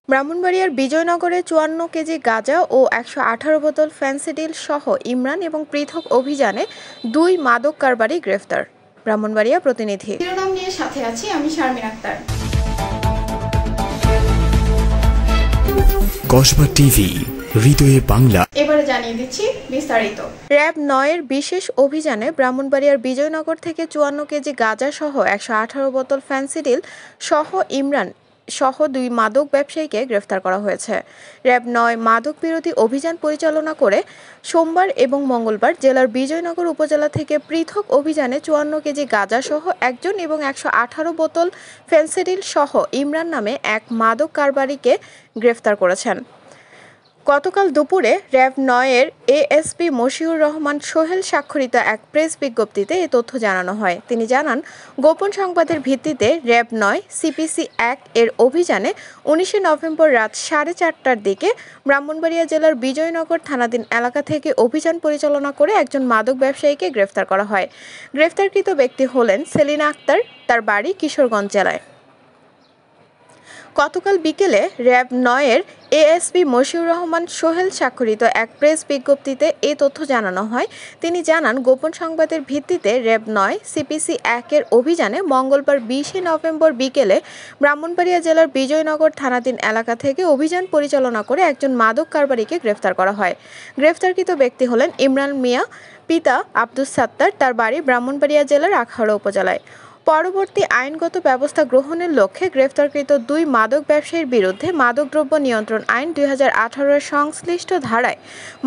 ব্রাহ্মণবাড়িয়ার বিজয়নগরে ৫৪ কেজি গাঁজা ও ১১৮ বোতল ফেনসিডিল সহ ইমরান এবং পৃথক অভিযানে ২ মাদক কারবারি গ্রেফতার। ব্রাহ্মণবাড়িয়া প্রতিনিধি। শিরোনাম নিয়ে সাথে আছি আমি শারমিন আক্তার। কসবা টিভি, হৃদয়ে বাংলা। এবারে জানিয়ে দিচ্ছি বিস্তারিত। র‍্যাব ৯-এর বিশেষ অভিযানে ব্রাহ্মণবাড়িয়ার বিজয়নগর থেকে ৫৪ কেজি গাঁজা সহ ১১৮ বোতল ফেনসিডিল সহ ইমরান সহ ২ মাদক ব্যবসায়ীকে গ্রেফতার করা হয়েছে। র‍্যাব ৯ মাদক বিরোধী অভিযান পরিচালনা করে সোমবার এবং মঙ্গলবার জেলার বিজয়নগর উপজেলা থেকে পৃথক অভিযানে ৫৪ কেজি গাঁজা সহ একজন এবং ১১৮ বোতল ফেনসিডিল সহ ইমরান নামে এক মাদক কারবারিকে গ্রেফতার করেছেন। গতকাল দুপুরে র‍্যাব ৯-এর এএসপি মশিউর রহমান সোহেল স্বাক্ষরিত এক প্রেস বিজ্ঞপ্তিতে এ তথ্য জানানো হয়। তিনি জানান, গোপন সংবাদের ভিত্তিতে র‍্যাব ৯ CPC-1 এর অভিযানে ১৯ নভেম্বর রাত ৪:৩০টার দিকে ব্রাহ্মণবাড়িয়া জেলার বিজয়নগর থানাধীন এলাকা থেকে অভিযান পরিচালনা করে একজন মাদক ব্যবসায়ীকে গ্রেফতার করা হয়। গ্রেফতারকৃত ব্যক্তি হলেন সেলিনা আক্তার, তার বাড়ি কিশোরগঞ্জ জেলায়। গতকাল বিকেলে র‍্যাব ৯-এর এএসপি মশিউর রহমান সোহেল স্বাক্ষরিত এক প্রেস বিজ্ঞপ্তিতে এ তথ্য জানানো হয়। তিনি জানান, গোপন সংবাদের ভিত্তিতে র‍্যাব ৯ CPC-1 এর অভিযানে মঙ্গলবার ২০ নভেম্বর বিকেলে ব্রাহ্মণবাড়িয়া জেলার বিজয়নগর থানাধীন এলাকা থেকে অভিযান পরিচালনা করে একজন মাদক কারবারিকে গ্রেফতার করা হয়। গ্রেফতারকৃত ব্যক্তি হলেন ইমরান মিয়া, পিতা আব্দুস সাত্তার, তার বাড়ি ব্রাহ্মণবাড়িয়া জেলার আখাউড়া উপজেলায়। পরবর্তী আইনগত ব্যবস্থা গ্রহণের লক্ষ্যে গ্রেফতারকৃত ২ মাদক ব্যবসায়ীর বিরুদ্ধে মাদকদ্রব্য নিয়ন্ত্রণ আইন ২০১৮-এর সংশ্লিষ্ট ধারায়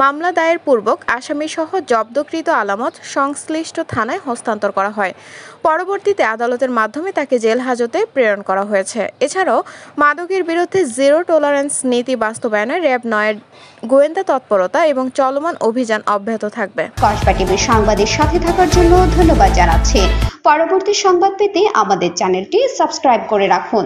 মামলা দায়ের পূর্বক আসামিসহ জব্দকৃত আলামত সংশ্লিষ্ট থানায় হস্তান্তর করা হয়। পরবর্তীতে আদালতের মাধ্যমে তাকে জেল হাজতে প্রেরণ করা হয়েছে। এছাড়াও মাদকের বিরুদ্ধে জিরো টলারেন্স নীতি বাস্তবায়নে র‍্যাব ৯-এর গোয়েন্দা তৎপরতা এবং চলমান অভিযান অব্যাহত থাকবে। কসবা টিভির সংবাদের সাথে থাকার জন্য ধন্যবাদ জানাচ্ছি। পরবর্তী সংবাদ পেতে আমাদের চ্যানেলটি সাবস্ক্রাইব করে রাখুন।